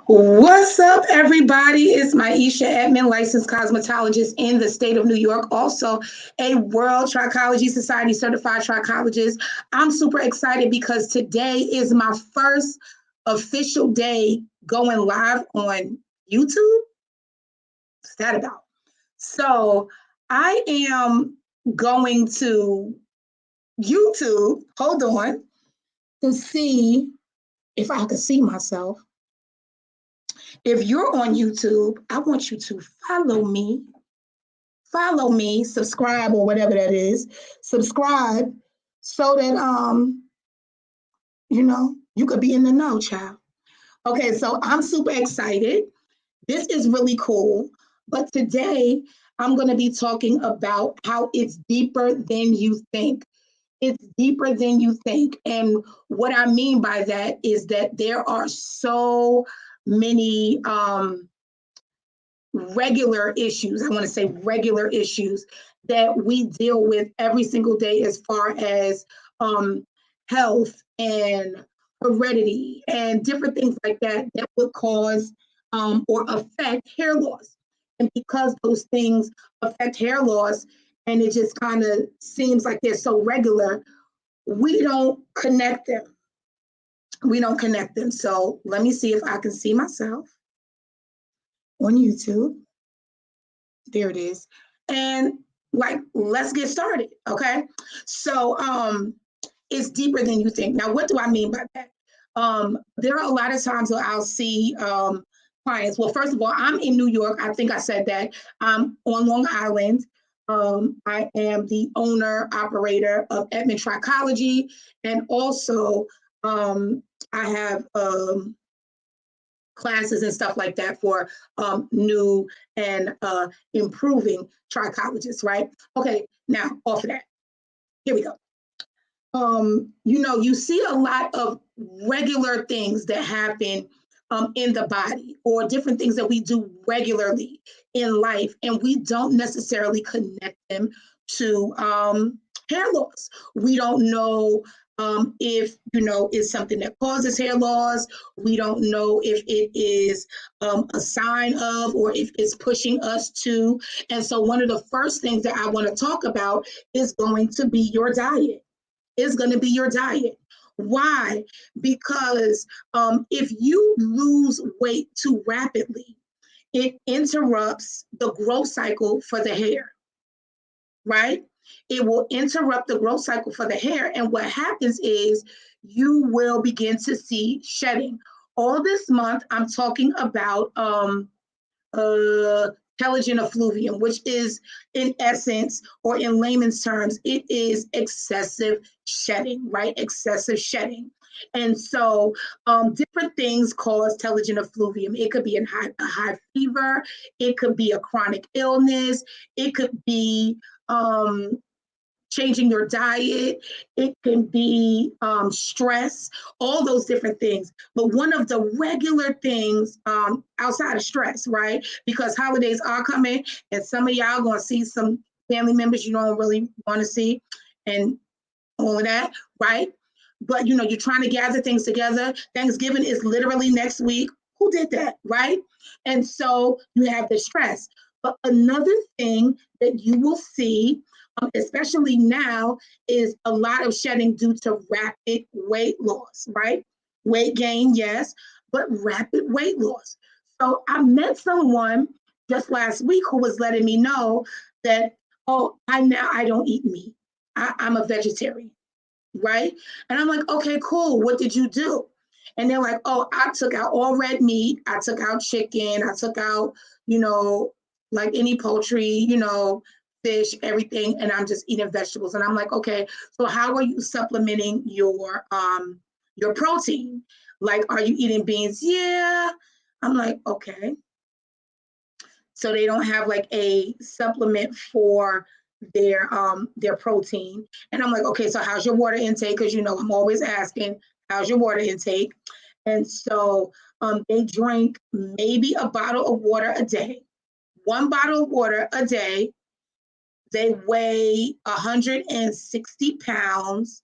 What's up, everybody? It's Maisha Edmond, licensed cosmetologist in the state of New York, also a World Trichology Society certified trichologist. I'm super excited because today is my first official day going live on YouTube. What's that about? So I am going to YouTube, hold on, to see if I can see myself. If you're on YouTube, I want you to follow me, subscribe or whatever that is. Subscribe so that you could be in the know, child. Okay, so I'm super excited. This is really cool. But today I'm going to be talking about how it's deeper than you think. It's deeper than you think. And what I mean by that is that there are so many regular issues, I want to say regular issues that we deal with every single day as far as health and heredity and different things like that that would cause or affect hair loss. And because those things affect hair loss and it just kind of seems like they're so regular, we don't connect them. We don't connect them. So let me see if I can see myself on YouTube. There it is. And let's get started. Okay. So it's deeper than you think. Now, what do I mean by that? There are a lot of times where I'll see clients. Well, first of all, I'm in New York. I think I said that. I'm on Long Island. I am the owner operator of Edmond Trichology, and also I have classes and stuff like that for new and improving trichologists, right? Okay, now off of that, here we go. You see a lot of regular things that happen in the body or different things that we do regularly in life, and we don't necessarily connect them to hair loss. We don't know if it's something that causes hair loss. We don't know if it is a sign of or if it's pushing us to. And so one of the first things that I want to talk about is going to be your diet. Is going to be your diet. Why? Because if you lose weight too rapidly, it interrupts the growth cycle for the hair, right? It will interrupt the growth cycle for the hair. And what happens is you will begin to see shedding. All this month, I'm talking about telogen effluvium, which is in essence, or in layman's terms, it is excessive shedding, right? Excessive shedding. And so different things cause telogen effluvium. It could be a high fever. It could be a chronic illness. It could be changing your diet. It can be stress, all those different things. But one of the regular things outside of stress, right? Because holidays are coming and some of y'all going to see some family members you don't really want to see and all of that, right? But you're trying to gather things together. Thanksgiving is literally next week. Who did that, right? And so you have the stress. But another thing that you will see, especially now, is a lot of shedding due to rapid weight loss, right? Weight gain, yes, but rapid weight loss. So I met someone just last week who was letting me know that, oh, I don't eat meat. I'm a vegetarian, right? And I'm like, okay, cool. What did you do? And they're like, oh, I took out all red meat. I took out chicken. I took out, like any poultry, fish, everything. And I'm just eating vegetables. And I'm like, okay, so how are you supplementing your protein? Like, are you eating beans? Yeah. I'm like, okay. So they don't have like a supplement for their protein. And I'm like, okay, so how's your water intake? Because I'm always asking, how's your water intake? And so they drink maybe a bottle of water a day, one bottle of water a day. They weigh 160 pounds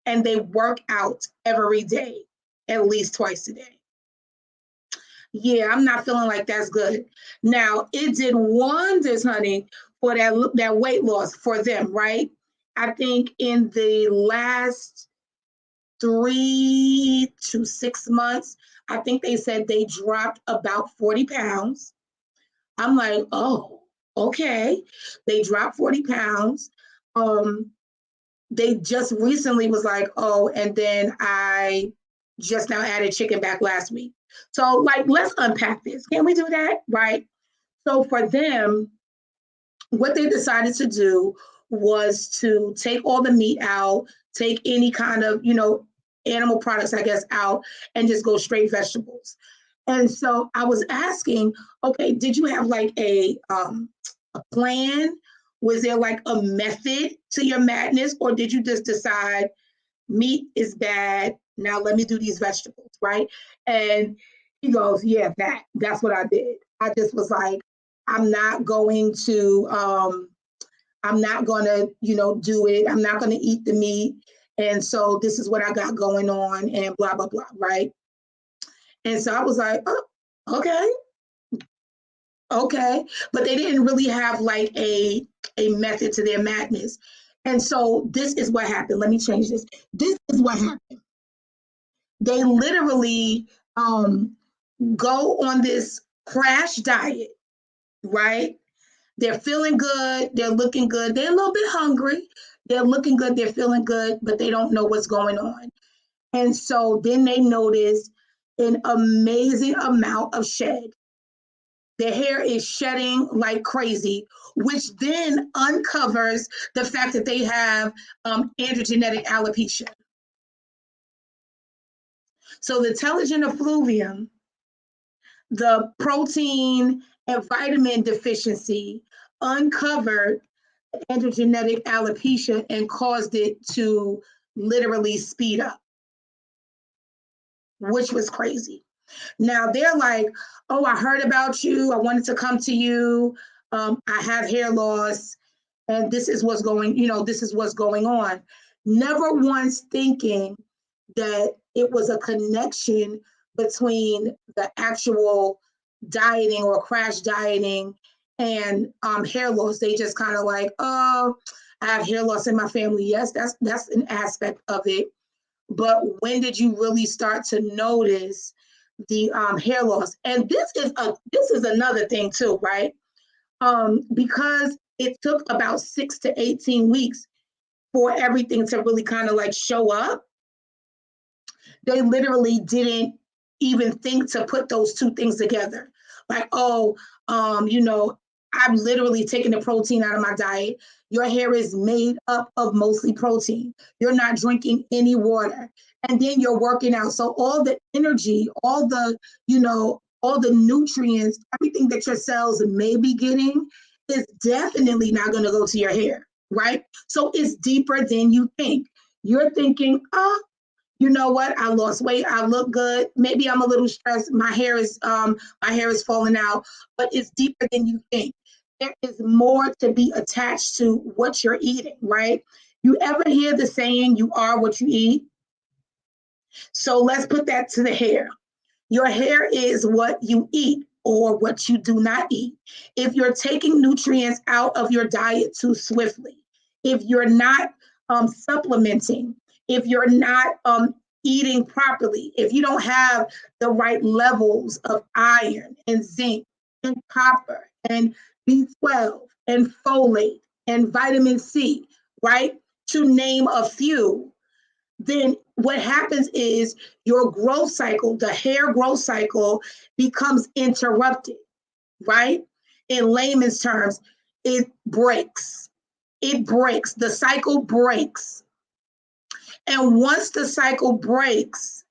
and they work out every day, at least twice a day. Yeah, I'm not feeling like that's good. Now, it did wonders, honey, for that weight loss for them, right? I think in the last 3 to 6 months, I think they said they dropped about 40 pounds. I'm like, oh, okay. They dropped 40 pounds. Um, they just recently was like, oh, and then I just now added chicken back last week. So, like, let's unpack this. Can we do that? Right. So, for them, what they decided to do was to take all the meat out, take any kind of, animal products, I guess, out, and just go straight vegetables. And so I was asking, okay, did you have like a plan? Was there like a method to your madness, or did you just decide meat is bad? Now let me do these vegetables, right? And he goes, yeah, that's what I did. I just was like, I'm not going to I'm not gonna, do it. I'm not gonna eat the meat. And so this is what I got going on and blah blah blah, right? And so I was like, oh, okay, okay. But they didn't really have like a method to their madness. And so this is what happened. Let me change this. This is what happened. They literally go on this crash diet, right? They're feeling good, they're looking good, they're a little bit hungry, they're looking good, they're feeling good, but they don't know what's going on. And so then they notice an amazing amount of shed. Their hair is shedding like crazy, which then uncovers the fact that they have androgenetic alopecia. So the telogen effluvium, the protein and vitamin deficiency, uncovered androgenetic alopecia and caused it to literally speed up, which was crazy. Now they're like, oh, I heard about you. I wanted to come to you. I have hair loss, and this is what's going, this is what's going on. Never once thinking that it was a connection between the actual dieting or crash dieting and hair loss. They just kind of like, oh, I have hair loss in my family. Yes, that's an aspect of it. But when did you really start to notice the hair loss? And this is another thing too, right? Because it took about 6 to 18 weeks for everything to really kind of like show up. They literally didn't even think to put those two things together. Like, oh, I'm literally taking the protein out of my diet. Your hair is made up of mostly protein. You're not drinking any water. And then you're working out. So all the energy, all the nutrients, everything that your cells may be getting is definitely not going to go to your hair, right? So it's deeper than you think. You're thinking, oh, you know what? I lost weight. I look good. Maybe I'm a little stressed. My hair is falling out, but it's deeper than you think. There is more to be attached to what you're eating, right? You ever hear the saying, you are what you eat? So let's put that to the hair. Your hair is what you eat or what you do not eat. If you're taking nutrients out of your diet too swiftly, if you're not supplementing, if you're not eating properly, if you don't have the right levels of iron and zinc and copper and B12 and folate and vitamin C, right? To name a few, then what happens is your growth cycle, the hair growth cycle, becomes interrupted, right? In layman's terms, it breaks. It breaks. The cycle breaks. And once the cycle breaks,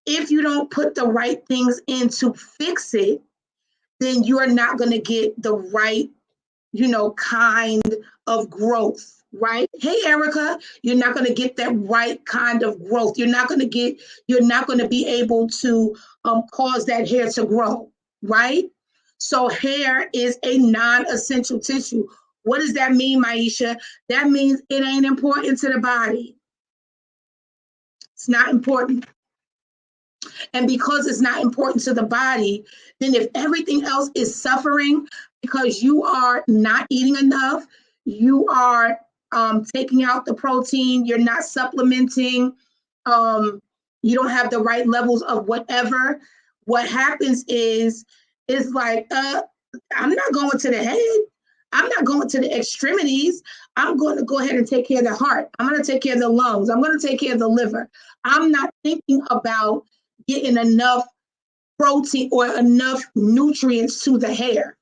if you don't put the right things in to fix it, then you're not going to get the right, kind of growth, right? Hey, Erica, you're not going to get that right kind of growth. You're not going to be able to cause that hair to grow, right? So hair is a non-essential tissue. What does that mean, Maisha? That means it ain't important to the body. It's not important. And because it's not important to the body, then if everything else is suffering because you are not eating enough, you are taking out the protein, you're not supplementing, um, you don't have the right levels of whatever, what happens is like, I'm not going to the head. I'm not going to the extremities. I'm going to go ahead and take care of the heart. I'm going to take care of the lungs. I'm going to take care of the liver. I'm not thinking about getting enough protein or enough nutrients to the hair.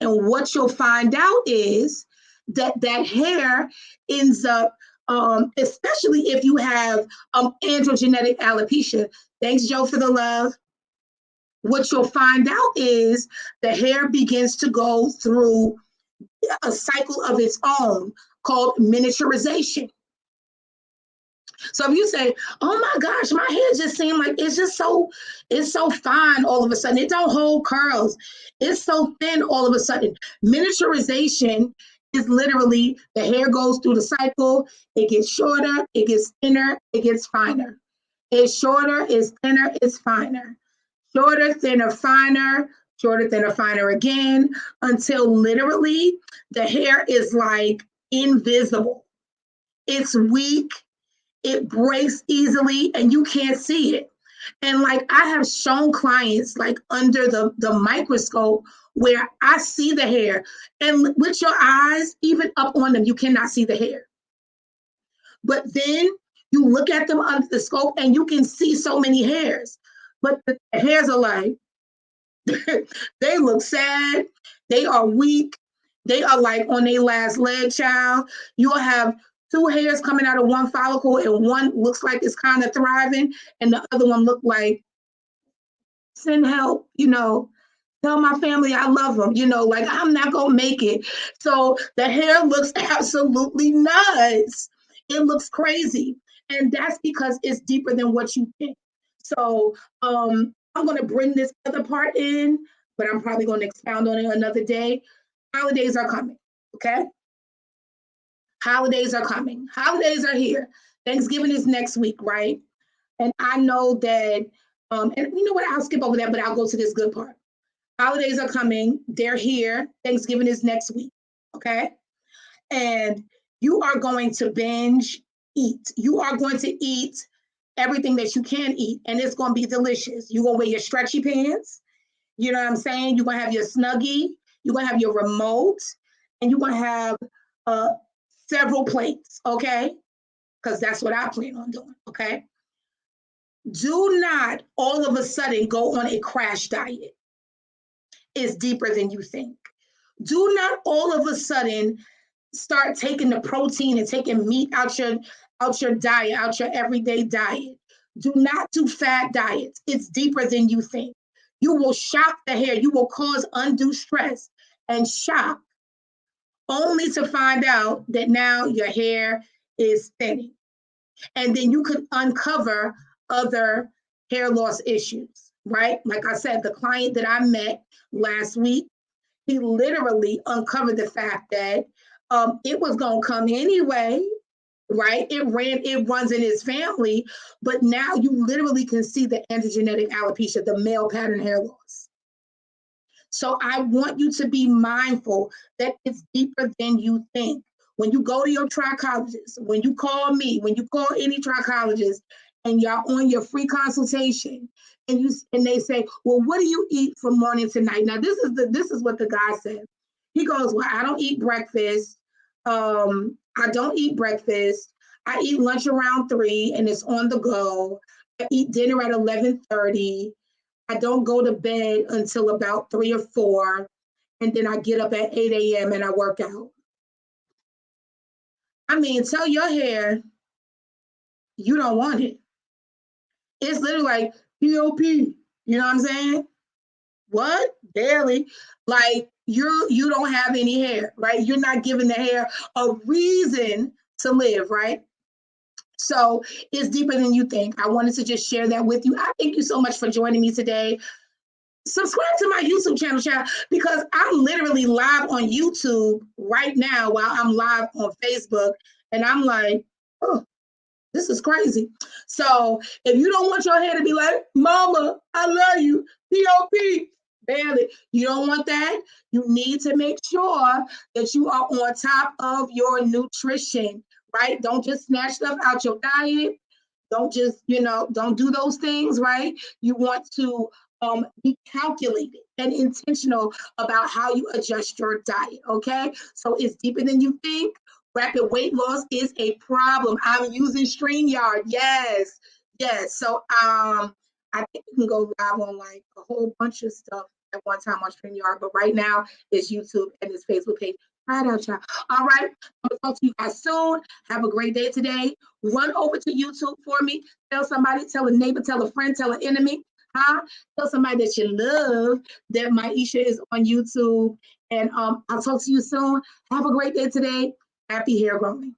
And what you'll find out is that that hair ends up, especially if you have androgenetic alopecia. Thanks, Joe, for the love. What you'll find out is the hair begins to go through a cycle of its own called miniaturization. So if you say, "Oh my gosh, my hair just seemed like it's so fine all of a sudden. It don't hold curls. It's so thin all of a sudden." Miniaturization is literally the hair goes through the cycle. It gets shorter, it gets thinner, it gets finer. It's shorter, it's thinner, it's finer. Shorter, thinner, finer, shorter, thinner, finer again, until literally the hair is like invisible. It's weak, it breaks easily, and you can't see it. And like I have shown clients like under the microscope where I see the hair, and with your eyes, even up on them, you cannot see the hair. But then you look at them under the scope and you can see so many hairs. But the hairs are like, they look sad, they are weak, they are like on their last leg, child. You'll have two hairs coming out of one follicle, and one looks like it's kind of thriving, and the other one look like, send help, tell my family I love them, like I'm not gonna make it. So the hair looks absolutely nuts. It looks crazy. And that's because it's deeper than what you think. So I'm gonna bring this other part in, but I'm probably gonna expound on it another day. Holidays are coming, okay? Holidays are coming. Holidays are here. Thanksgiving is next week, right? And I know that, and you know what? I'll skip over that, but I'll go to this good part. Holidays are coming. They're here. Thanksgiving is next week, okay? And you are going to binge eat. You are going to eat everything that you can eat, and it's going to be delicious. You're going to wear your stretchy pants. You know what I'm saying? You're going to have your Snuggie. You're going to have your remote, and you're going to have several plates, okay? Because that's what I plan on doing, okay? Do not all of a sudden go on a crash diet. It's deeper than you think. Do not all of a sudden start taking the protein and taking meat out your diet, out your everyday diet. Do not do fat diets. It's deeper than you think. You will shock the hair. You will cause undue stress and shock, only to find out that now your hair is thinning. And then you could uncover other hair loss issues, right? Like I said, the client that I met last week, he literally uncovered the fact that it was going to come anyway, right? It runs in his family, but now you literally can see the androgenetic alopecia, the male pattern hair loss. So I want you to be mindful that it's deeper than you think. When you go to your trichologist, when you call me, when you call any trichologist, and you're on your free consultation, and they say, "Well, what do you eat from morning to night?" Now, this is what the guy said. He goes, "Well, I don't eat breakfast. I don't eat breakfast. I eat lunch around 3, and it's on the go. I eat dinner at 11:30. I don't go to bed until about 3 or 4, and then I get up at 8 a.m. and I work out." I mean, tell your hair you don't want it. It's literally like POP. You know what I'm saying? What? Barely. Like you don't have any hair, right? You're not giving the hair a reason to live, right? So it's deeper than you think. I wanted to just share that with you. I thank you so much for joining me today. Subscribe to my YouTube channel, child, because I'm literally live on YouTube right now while I'm live on Facebook. And I'm like, oh, This is crazy. So if you don't want your hair to be like, Mama, I love you, P.O.P., barely, you don't want that. You need to make sure that you are on top of your nutrition, right? Don't just snatch stuff out your diet. Don't just, don't do those things, right? You want to be calculated and intentional about how you adjust your diet, okay? So it's deeper than you think. Rapid weight loss is a problem. I'm using StreamYard. Yes, yes. So I think you can go live on like a whole bunch of stuff at one time on StreamYard, but right now it's YouTube and it's Facebook page. Try it out, y'all. All right. I'm gonna talk to you guys soon. Have a great day today. Run over to YouTube for me. Tell somebody, tell a neighbor, tell a friend, tell an enemy. Huh? Tell somebody that you love that Maisha is on YouTube. And I'll talk to you soon. Have a great day today. Happy hair growing.